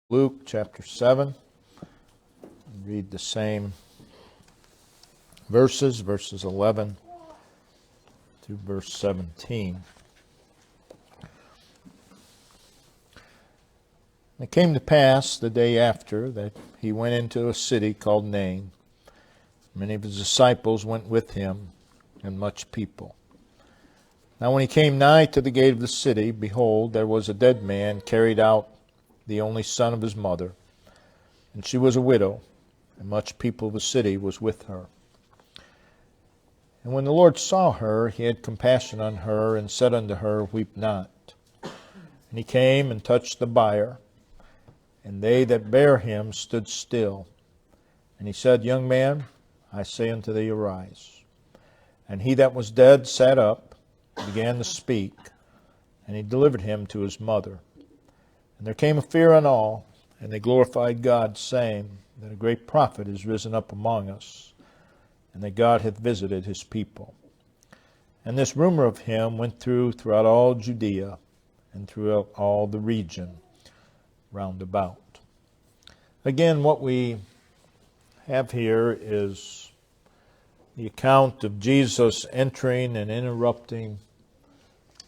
Luke chapter 7. Read the same verses 11 through verse 17. It came to pass the day after that he went into a city called Nain. Many of his disciples went with him, and much people. Now when he came nigh to the gate of the city, behold, there was a dead man carried out, the only son of his mother, and she was a widow, and much people of the city was with her. And when the Lord saw her, he had compassion on her, and said unto her, Weep not. And he came and touched the bier, and they that bare him stood still. And he said, Young man, I say unto thee, arise. And he that was dead sat up, began to speak, and he delivered him to his mother. And there came a fear on all, and they glorified God, saying that a great prophet is risen up among us, and that God hath visited his people. And this rumor of him went throughout all Judea, and throughout all the region round about. Again, what we have here is the account of Jesus entering and interrupting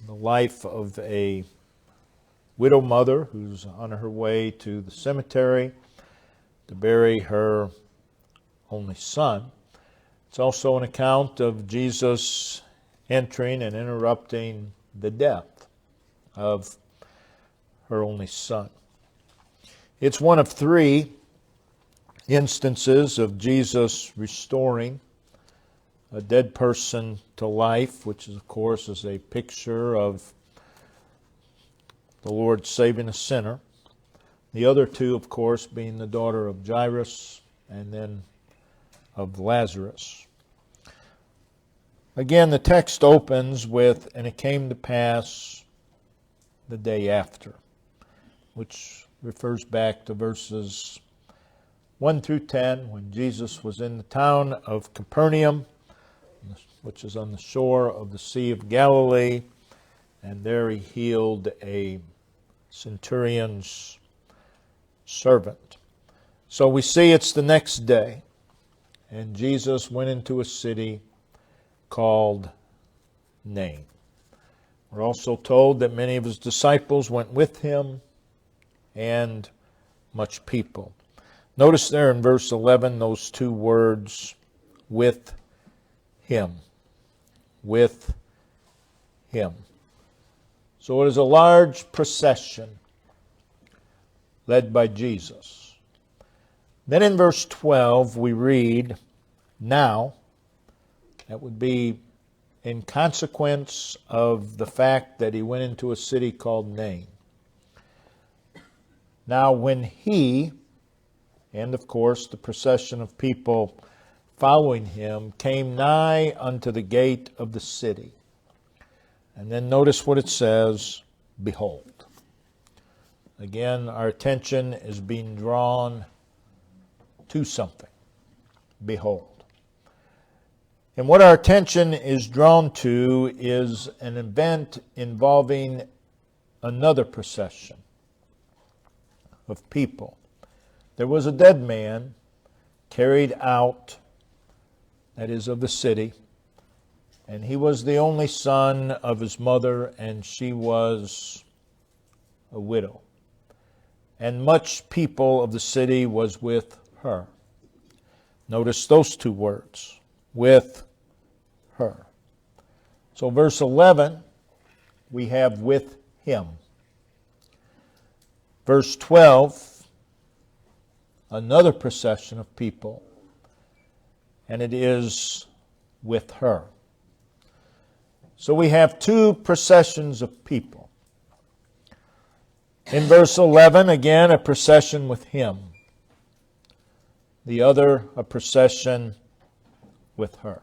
the life of a widow mother who's on her way to the cemetery to bury her only son. It's also an account of Jesus entering and interrupting the death of her only son. It's one of three instances of Jesus restoring a dead person to life, which is, of course, is a picture of the Lord saving a sinner. The other two, of course, being the daughter of Jairus and then of Lazarus. Again, the text opens with, and it came to pass the day after, which refers back to verses 1 through 10, when Jesus was in the town of Capernaum, which is on the shore of the Sea of Galilee, and there he healed a centurion's servant. So we see it's the next day, and Jesus went into a city called Nain. We're also told that many of his disciples went with him, and much people. Notice there in verse 11 those two words, with him. With him. So it is a large procession led by Jesus. Then in verse 12 we read, now, that would be in consequence of the fact that he went into a city called Nain. Now when he, and of course the procession of people following him, came nigh unto the gate of the city. And then notice what it says, behold. Again, our attention is being drawn to something. Behold. And what our attention is drawn to is an event involving another procession of people. There was a dead man carried out, that is, of the city, and he was the only son of his mother, and she was a widow. And much people of the city was with her. Notice those two words, with her. So verse 11, we have with him. Verse 12, another procession of people, and it is with her. So we have two processions of people. In verse 11, again, a procession with him. The other, a procession with her.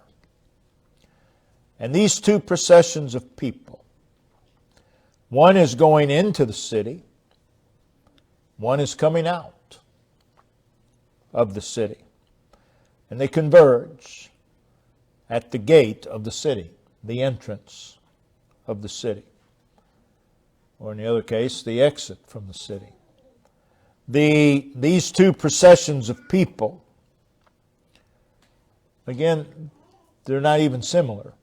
And these two processions of people, one is going into the city, one is coming out of the city. And they converge at the gate of the city, the entrance of the city. Or in the other case, the exit from the city. these two processions of people, again, they're not even similar,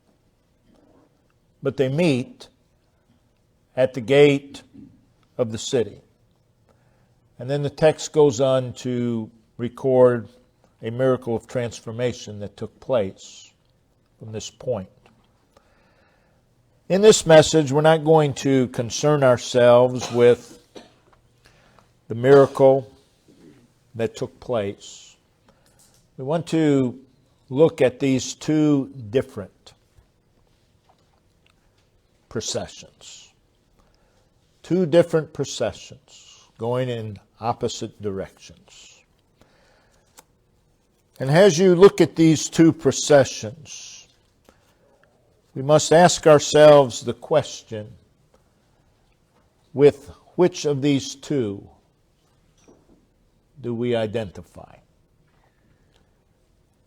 but they meet at the gate of the city. And then the text goes on to record a miracle of transformation that took place from this point. In this message, we're not going to concern ourselves with the miracle that took place. We want to look at these two different processions. Two different processions going in opposite directions. And as you look at these two processions, we must ask ourselves the question, with which of these two do we identify?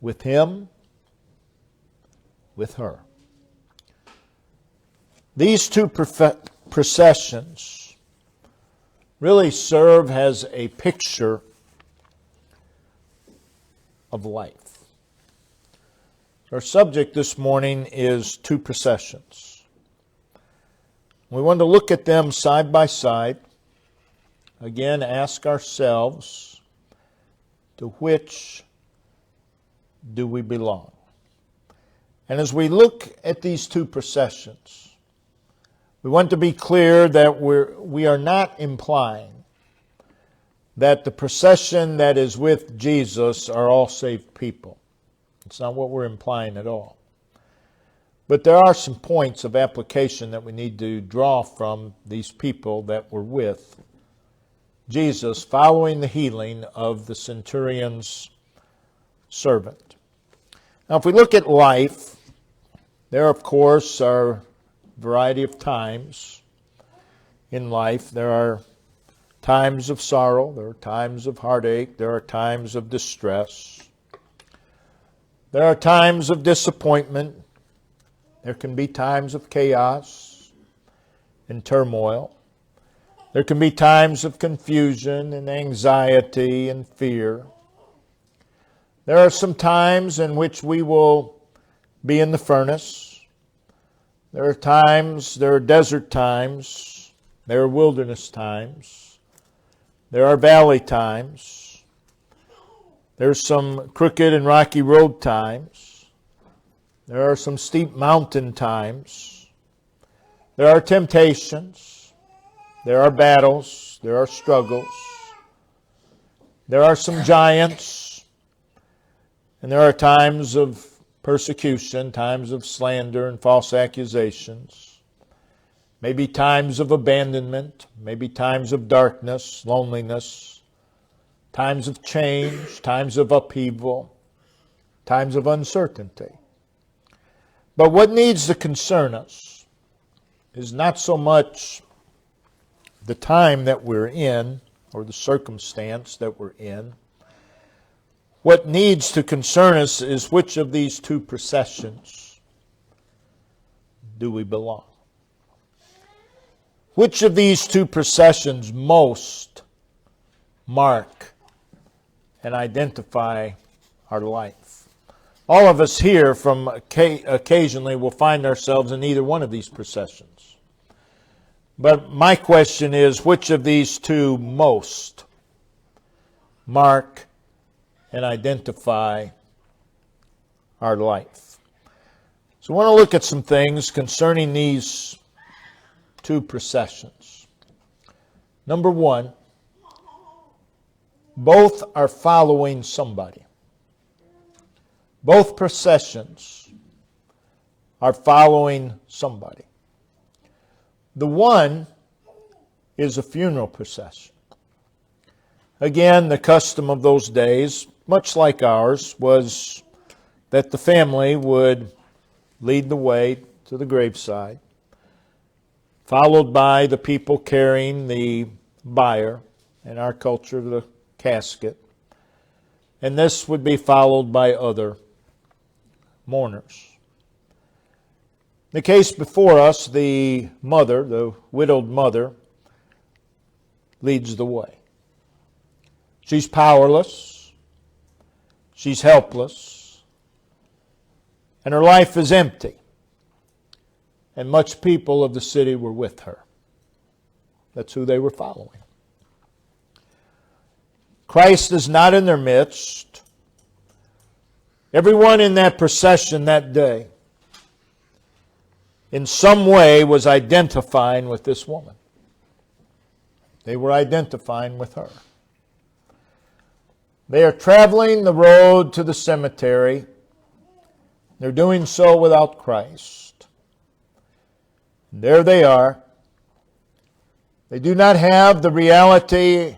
With him? With her? These two processions really serve as a picture of life. Our subject this morning is two processions. We want to look at them side by side. Again, ask ourselves, to which do we belong? And as we look at these two processions, we want to be clear that we are not implying that the procession that is with Jesus are all saved people. It's not what we're implying at all. But there are some points of application that we need to draw from these people that were with Jesus following the healing of the centurion's servant. Now, if we look at life, there, of course, are a variety of times in life. There are times of sorrow, there are times of heartache, there are times of distress. There are times of disappointment. There can be times of chaos and turmoil. There can be times of confusion and anxiety and fear. There are some times in which we will be in the furnace. There are desert times. There are wilderness times. There are valley times. There's some crooked and rocky road times. There are some steep mountain times. There are temptations. There are battles. There are struggles. There are some giants. And there are times of persecution, times of slander and false accusations. Maybe times of abandonment. Maybe times of darkness, loneliness. Times of change, times of upheaval, times of uncertainty. But what needs to concern us is not so much the time that we're in or the circumstance that we're in. What needs to concern us is which of these two processions do we belong? Which of these two processions most mark and identify our life? All of us here from occasionally will find ourselves in either one of these processions. But my question is, which of these two most mark and identify our life? So I want to look at some things concerning these two processions. Number one, both are following somebody. Both processions are following somebody. The one is a funeral procession. Again, the custom of those days, much like ours, was that the family would lead the way to the graveside, followed by the people carrying the bier, in our culture, the casket. And this would be followed by other mourners. In the case before us, the mother, the widowed mother, leads the way. She's powerless. She's helpless. And her life is empty. And much people of the city were with her. That's who they were following. Christ is not in their midst. Everyone in that procession that day, in some way, was identifying with this woman. They were identifying with her. They are traveling the road to the cemetery. They're doing so without Christ. And there they are. They do not have the reality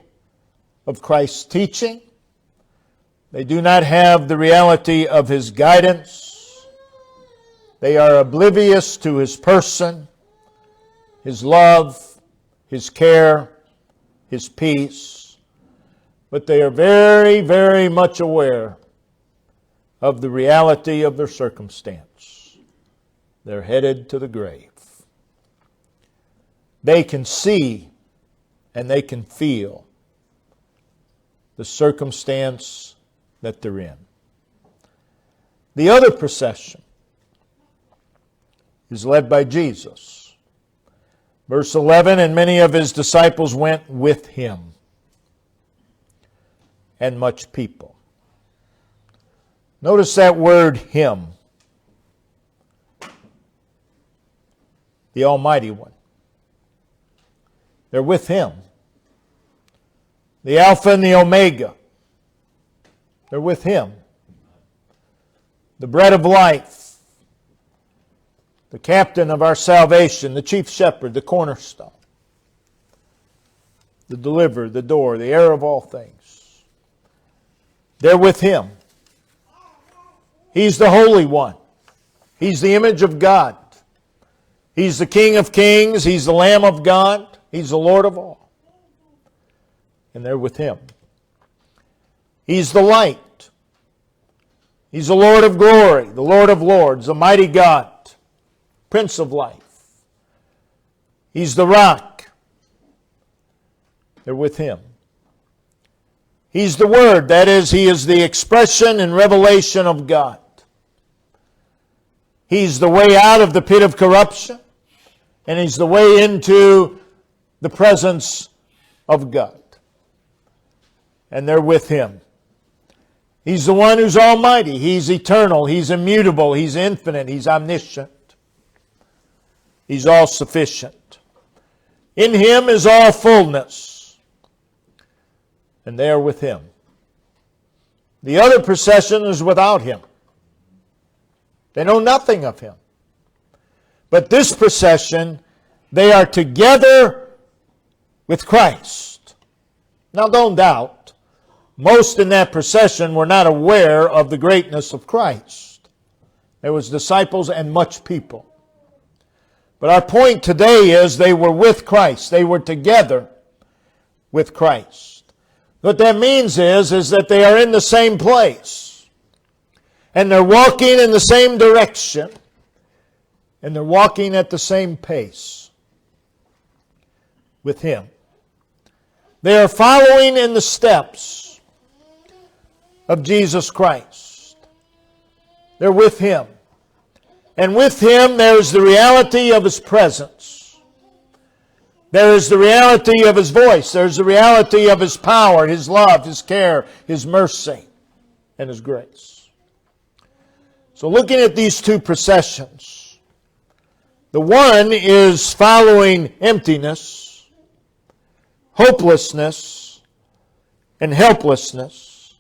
of Christ's teaching. They do not have the reality of His guidance. They are oblivious to His person, His love, His care, His peace. But they are very, very much aware of the reality of their circumstance. They're headed to the grave. They can see and they can feel the circumstance that they're in. The other procession is led by Jesus. Verse 11, and many of His disciples went with Him, and much people. Notice that word Him. The Almighty One. They're with Him. The Alpha and the Omega. They're with Him. The bread of life. The captain of our salvation. The chief shepherd. The cornerstone. The deliverer. The door. The heir of all things. They're with Him. He's the Holy One. He's the image of God. He's the King of kings. He's the Lamb of God. He's the Lord of all. And they're with Him. He's the light. He's the Lord of glory, the Lord of lords, the mighty God, Prince of life. He's the rock. They're with Him. He's the Word. That is, He is the expression and revelation of God. He's the way out of the pit of corruption, and He's the way into the presence of God. And they're with Him. He's the one who's almighty. He's eternal. He's immutable. He's infinite. He's omniscient. He's all sufficient. In Him is all fullness. And they are with Him. The other procession is without Him. They know nothing of Him. But this procession, they are together with Christ. Now don't doubt, most in that procession were not aware of the greatness of Christ. There was disciples and much people. But our point today is they were with Christ. They were together with Christ. What that means is that they are in the same place. And they're walking in the same direction. And they're walking at the same pace with Him. They are following in the steps of Jesus Christ. They're with Him. And with Him there is the reality of His presence. There is the reality of His voice. There's the reality of His power, His love, His care, His mercy, and His grace. So looking at these two processions, the one is following emptiness, hopelessness, and helplessness.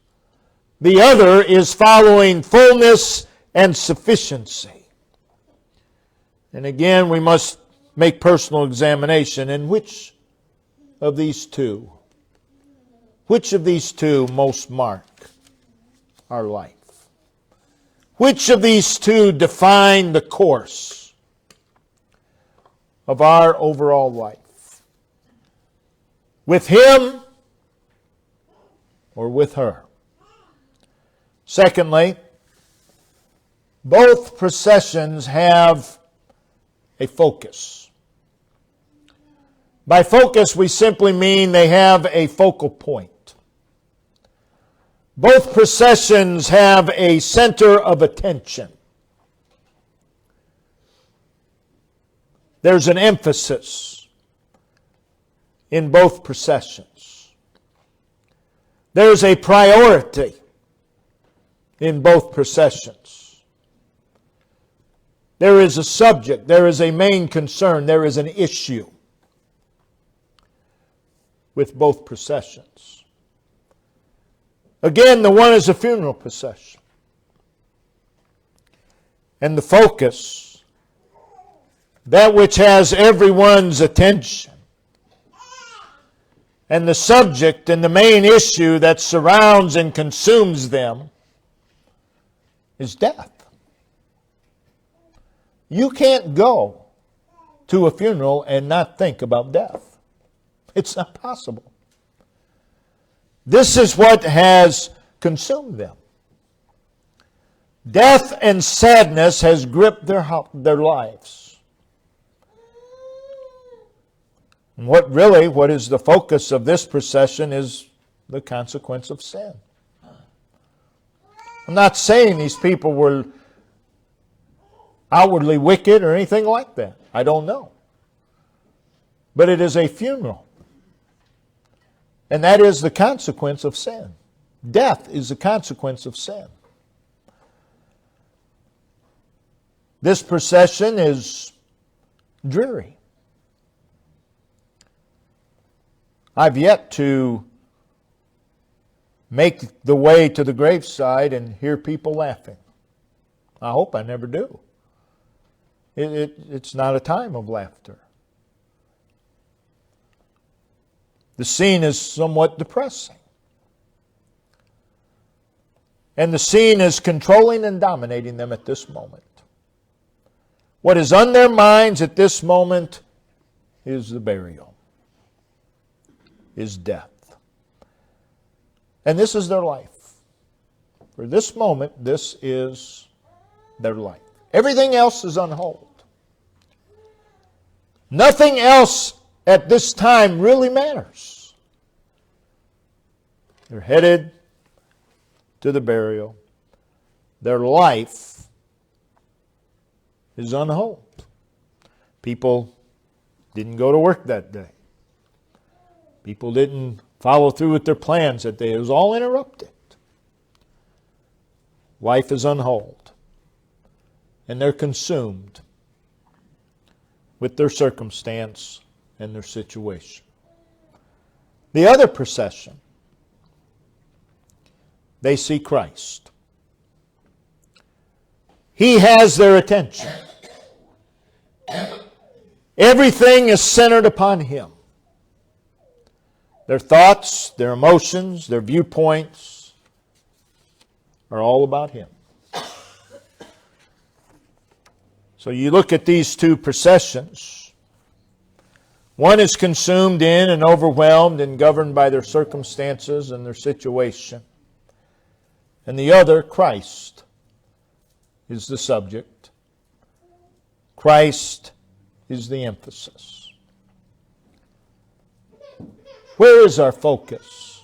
The other is following fullness and sufficiency. And again, we must make personal examination. And which of these two most mark our life? Which of these two define the course of our overall life? With Him or with her? Secondly, both processions have a focus. By focus, we simply mean they have a focal point. Both processions have a center of attention. There's an emphasis in both processions. There's a priority in both processions. There is a subject, there is a main concern, there is an issue with both processions. Again, the one is a funeral procession. And the focus, that which has everyone's attention, and the subject and the main issue that surrounds and consumes them is death. You can't go to a funeral and not think about death. It's not possible. This is what has consumed them. Death and sadness has gripped their lives. And what is the focus of this procession is the consequence of sin. I'm not saying these people were outwardly wicked or anything like that. I don't know. But it is a funeral. And that is the consequence of sin. Death is the consequence of sin. This procession is dreary. I've yet to make the way to the graveside and hear people laughing. I hope I never do. It's not a time of laughter. The scene is somewhat depressing. And the scene is controlling and dominating them at this moment. What is on their minds at this moment is the burial, is death. And this is their life. For this moment, this is their life. Everything else is on hold. Nothing else at this time really matters. They're headed to the burial. Their life is on hold. People didn't go to work that day. People didn't follow through with their plans that day. It was all interrupted. Life is on hold. And they're consumed with their circumstance and their situation. The other procession, they see Christ. He has their attention. Everything is centered upon Him. Their thoughts, their emotions, their viewpoints are all about Him. So you look at these two processions. One is consumed in and overwhelmed and governed by their circumstances and their situation. And the other, Christ, is the subject. Christ is the emphasis. Where is our focus?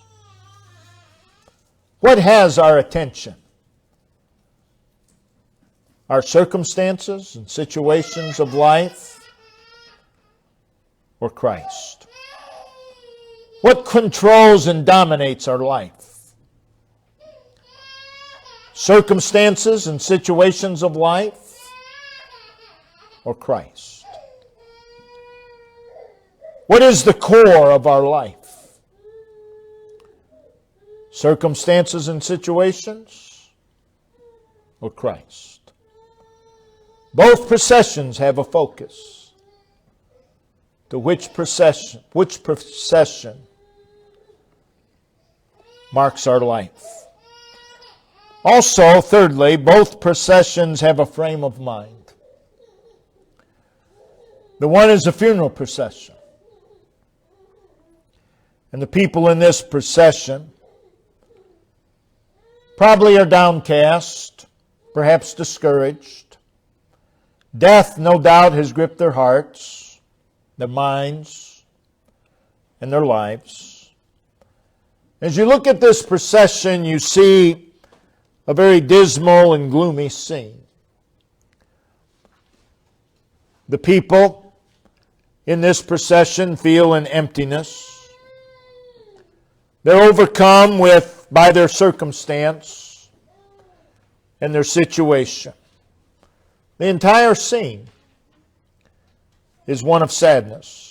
What has our attention? Our circumstances and situations of life, or Christ? What controls and dominates our life? Circumstances and situations of life, or Christ? What is the core of our life? Circumstances and situations, or Christ? Both processions have a focus. To which procession marks our life? Also, thirdly, both processions have a frame of mind. The one is a funeral procession. And the people in this procession probably are downcast, perhaps discouraged. Death, no doubt, has gripped their hearts, their minds, and their lives. As you look at this procession, you see a very dismal and gloomy scene. The people in this procession feel an emptiness. They're overcome by their circumstance and their situation. The entire scene is one of sadness.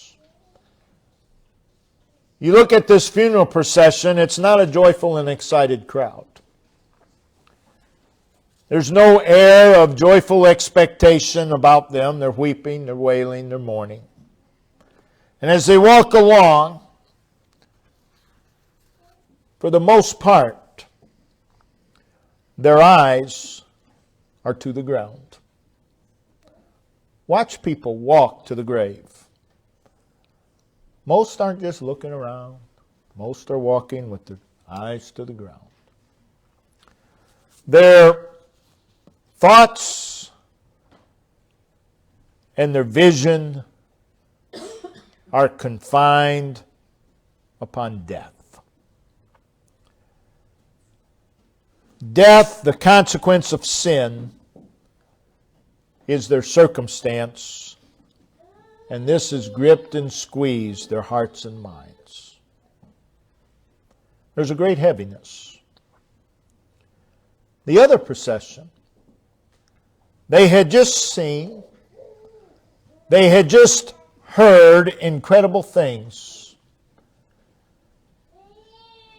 You look at this funeral procession, it's not a joyful and excited crowd. There's no air of joyful expectation about them. They're weeping, they're wailing, they're mourning. And as they walk along, for the most part, their eyes are to the ground. Watch people walk to the grave. Most aren't just looking around. Most are walking with their eyes to the ground. Their thoughts and their vision are confined upon death. Death, the consequence of sin, is their circumstance, and this has gripped and squeezed their hearts and minds. There's a great heaviness. The other procession, they had just seen, they had just heard incredible things,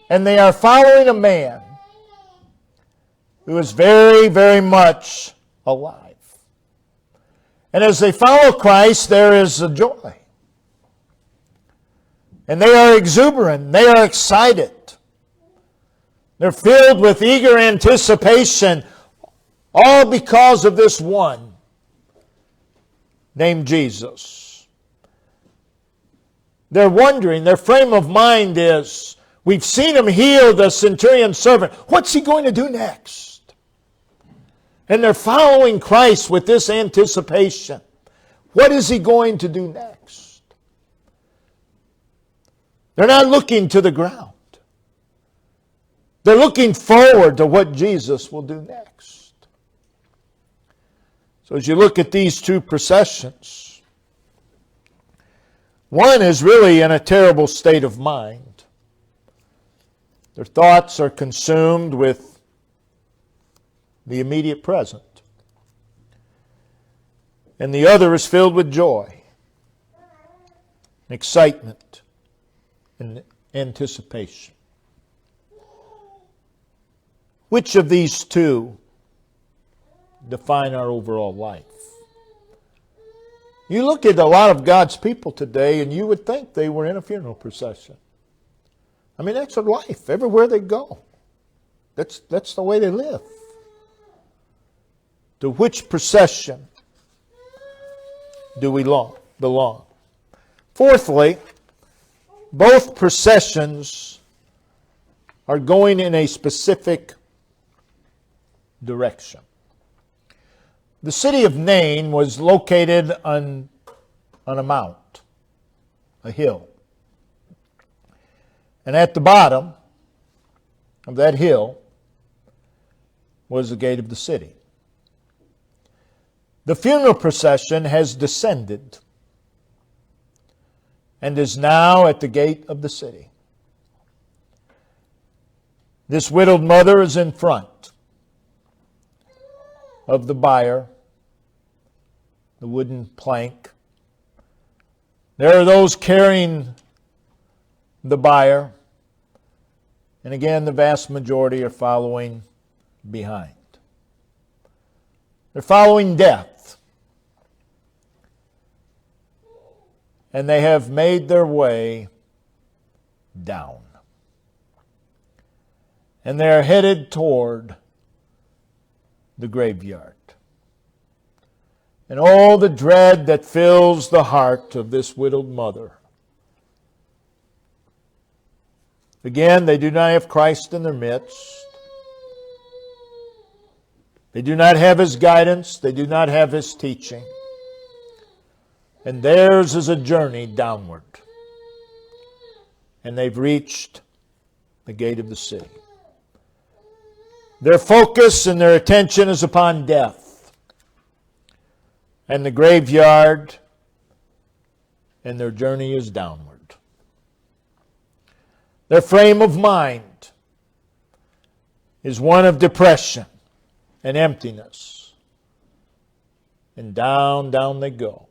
and they are following a man who is very, very much alive. And as they follow Christ, there is a joy. And they are exuberant. They are excited. They're filled with eager anticipation, all because of this one named Jesus. They're wondering, their frame of mind is, we've seen him heal the centurion's servant. What's he going to do next? And they're following Christ with this anticipation. What is he going to do next? They're not looking to the ground. They're looking forward to what Jesus will do next. So as you look at these two processions, one is really in a terrible state of mind. Their thoughts are consumed with the immediate present. And the other is filled with joy, excitement, and anticipation. Which of these two define our overall life? You look at a lot of God's people today and you would think they were in a funeral procession. I mean, that's their life. Everywhere they go. That's the way they live. To which procession do we belong? Fourthly, both processions are going in a specific direction. The city of Nain was located on a mount, a hill. And at the bottom of that hill was the gate of the city. The funeral procession has descended and is now at the gate of the city. This widowed mother is in front of the bier, the wooden plank. There are those carrying the bier, and again, the vast majority are following behind. They're following death. And they have made their way down. And they are headed toward the graveyard. And all the dread that fills the heart of this widowed mother. Again, they do not have Christ in their midst. They do not have His guidance. They do not have His teaching. And theirs is a journey downward. And they've reached the gate of the city. Their focus and their attention is upon death and the graveyard, and their journey is downward. Their frame of mind is one of depression and emptiness. And down, down they go.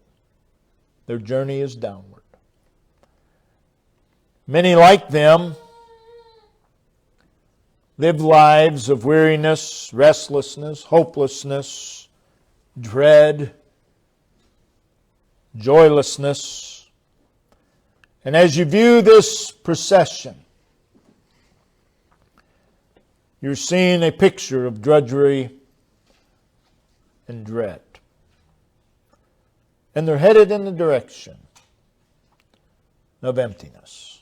Their journey is downward. Many like them live lives of weariness, restlessness, hopelessness, dread, joylessness. And as you view this procession, you're seeing a picture of drudgery and dread. And they're headed in the direction of emptiness.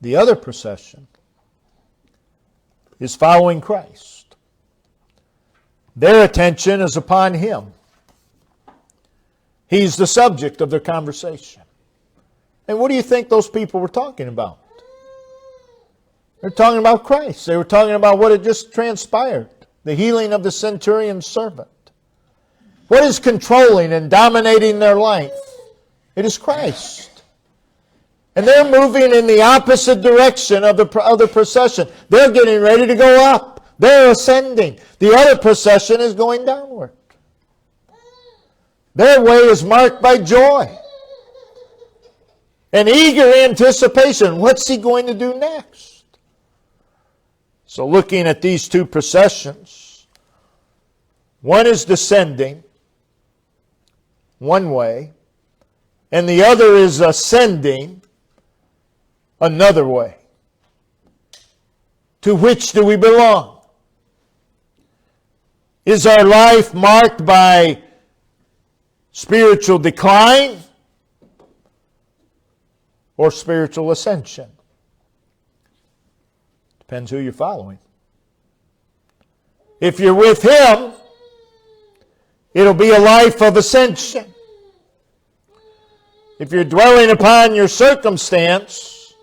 The other procession is following Christ. Their attention is upon Him. He's the subject of their conversation. And what do you think those people were talking about? They're talking about Christ. They were talking about what had just transpired, the healing of the centurion's servant. What is controlling and dominating their life? It is Christ. And they're moving in the opposite direction of the other procession. They're getting ready to go up. They're ascending. The other procession is going downward. Their way is marked by joy and eager anticipation. What's he going to do next? So looking at these two processions, one is descending one way, and the other is ascending another way. To which do we belong? Is our life marked by spiritual decline or spiritual ascension? Depends who you're following. If you're with Him, it'll be a life of ascension. If you're dwelling upon your circumstance,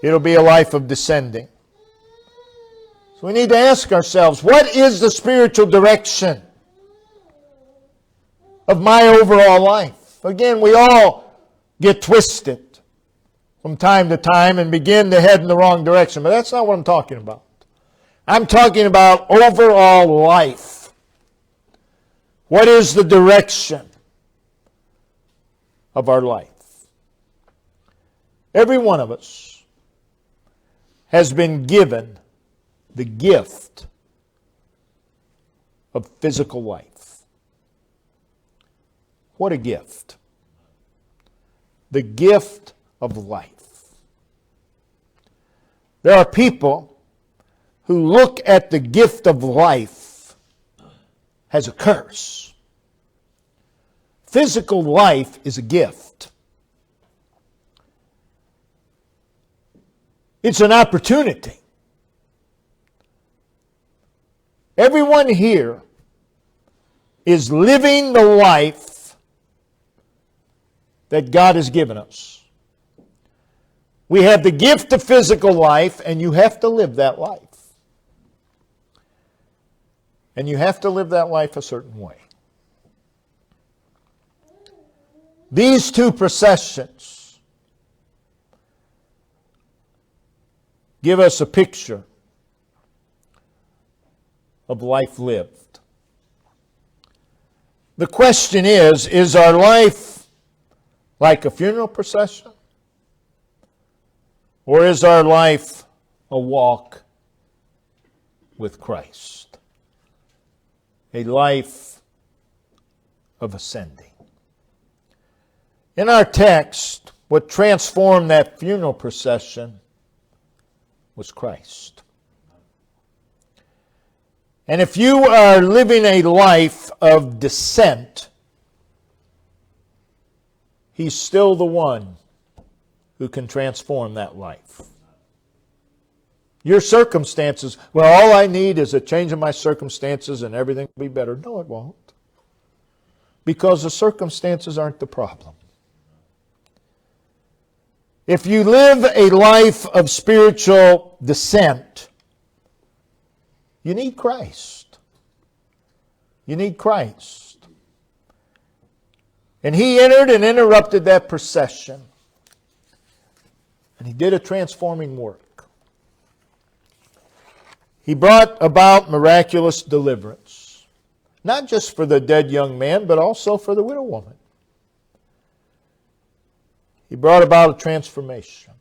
it'll be a life of descending. So we need to ask ourselves, what is the spiritual direction of my overall life? Again, we all get twisted from time to time and begin to head in the wrong direction, but that's not what I'm talking about. I'm talking about overall life. What is the direction of our life? Every one of us has been given the gift of physical life. What a gift. The gift of life. There are people who look at the gift of life as a curse. Physical life is a gift. It's an opportunity. Everyone here is living the life that God has given us. We have the gift of physical life, and you have to live that life. And you have to live that life a certain way. These two processions give us a picture of life lived. The question is our life like a funeral procession? Or is our life a walk with Christ? A life of ascending. In our text, what transformed that funeral procession was Christ. And if you are living a life of descent, He's still the one who can transform that life. Your circumstances, well, all I need is a change in my circumstances and everything will be better. No, it won't. Because the circumstances aren't the problem. If you live a life of spiritual descent, you need Christ. You need Christ. And he entered and interrupted that procession. And he did a transforming work. He brought about miraculous deliverance. Not just for the dead young man, but also for the widow woman. He brought about a transformation.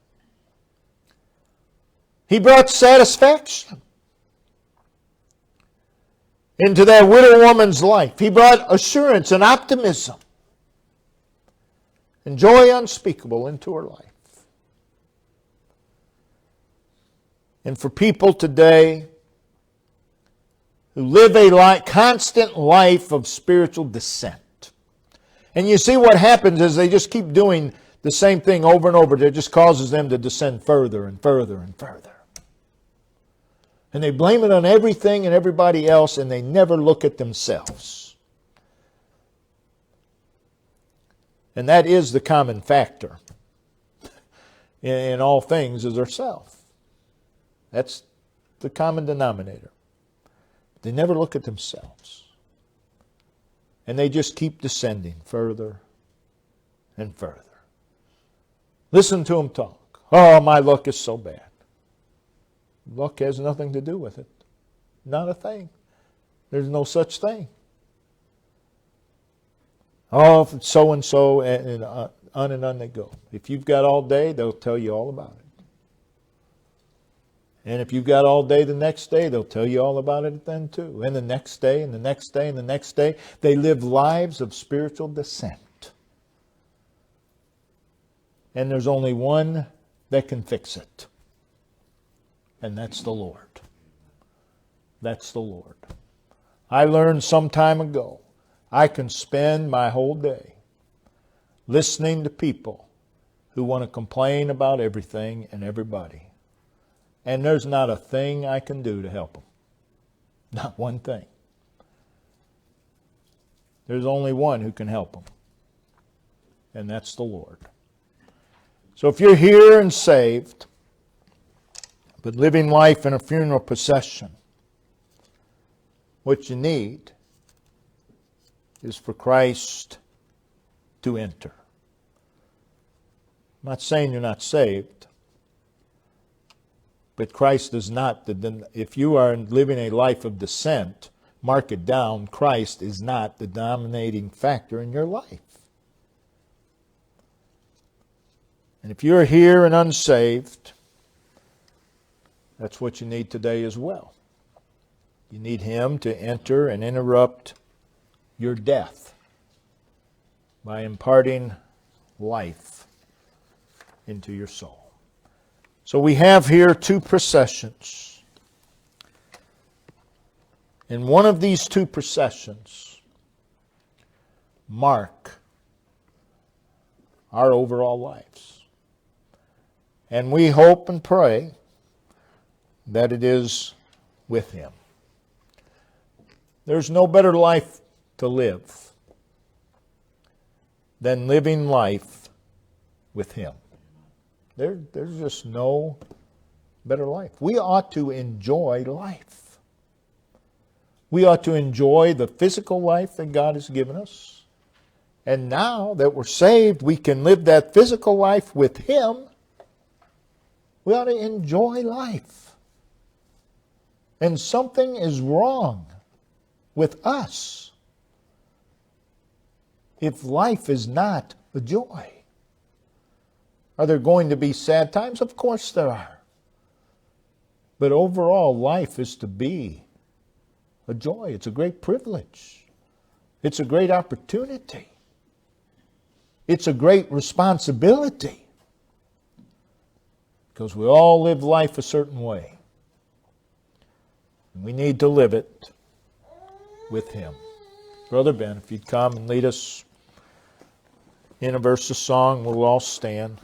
He brought satisfaction into that widow woman's life. He brought assurance and optimism and joy unspeakable into her life. And for people today who live a constant life of spiritual descent. And you see what happens is they just keep doing the same thing over and over. It just causes them to descend further and further and further. And they blame it on everything and everybody else, and they never look at themselves. And that is the common factor in all things, is ourself. That's the common denominator. They never look at themselves. And they just keep descending further and further. Listen to them talk. Oh, my luck is so bad. Luck has nothing to do with it. Not a thing. There's no such thing. Oh, so-and-so, and on they go. If you've got all day, they'll tell you all about it. And if you've got all day the next day, they'll tell you all about it then too. And the next day, and the next day, and the next day. They live lives of spiritual descent. And there's only one that can fix it. And that's the Lord. That's the Lord. I learned some time ago, I can spend my whole day listening to people who want to complain about everything and everybody. And there's not a thing I can do to help them. Not one thing. There's only one who can help them. And that's the Lord. So if you're here and saved, but living life in a funeral procession, what you need is for Christ to enter. I'm not saying you're not saved, but Christ does not. If you are living a life of descent, mark it down, Christ is not the dominating factor in your life. And if you're here and unsaved, that's what you need today as well. You need Him to enter and interrupt your death by imparting life into your soul. So we have here two processions. And one of these two processions mark our overall lives. And we hope and pray that it is with Him. There's no better life to live than living life with Him. There's just no better life. We ought to enjoy life. We ought to enjoy the physical life that God has given us. And now that we're saved, we can live that physical life with Him. We ought to enjoy life. And something is wrong with us if life is not a joy. Are there going to be sad times? Of course there are. But overall, life is to be a joy. It's a great privilege. It's a great opportunity. It's a great responsibility. Because we all live life a certain way. And we need to live it with Him. Brother Ben, if you'd come and lead us in a verse of song, we'll all stand.